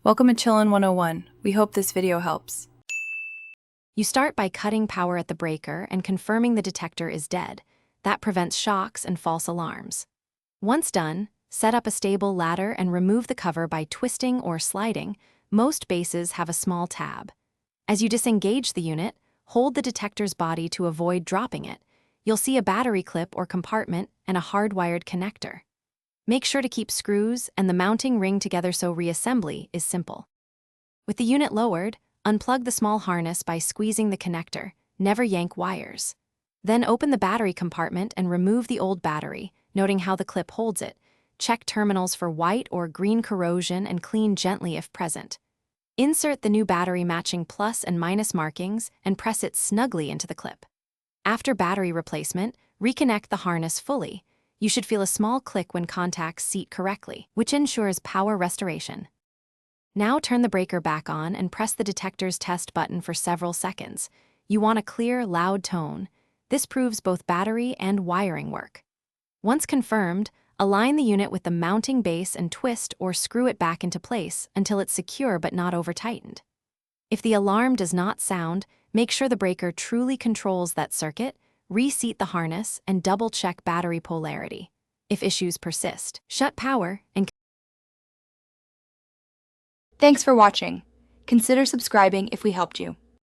Welcome to Chillin' 101. We hope this video helps. You start by cutting power at the breaker and confirming the detector is dead. That prevents shocks and false alarms. Once done, set up a stable ladder and remove the cover by twisting or sliding. Most bases have a small tab. As you disengage the unit, hold the detector's body to avoid dropping it. You'll see a battery clip or compartment and a hardwired connector. Make sure to keep screws and the mounting ring together so reassembly is simple. With the unit lowered, unplug the small harness by squeezing the connector. Never yank wires. Then open the battery compartment and remove the old battery, noting how the clip holds it. Check terminals for white or green corrosion and clean gently if present. Insert the new battery matching plus and minus markings and press it snugly into the clip. After battery replacement, reconnect the harness fully. You should feel a small click when contacts seat correctly, which ensures power restoration. Now turn the breaker back on and press the detector's test button for several seconds. You want a clear, loud tone. This proves both battery and wiring work. Once confirmed, align the unit with the mounting base and twist or screw it back into place until it's secure but not over-tightened. If the alarm does not sound, make sure the breaker truly controls that circuit, reseat the harness, and double-check battery polarity. If issues persist, shut power and Thanks for watching. Consider subscribing if we helped you.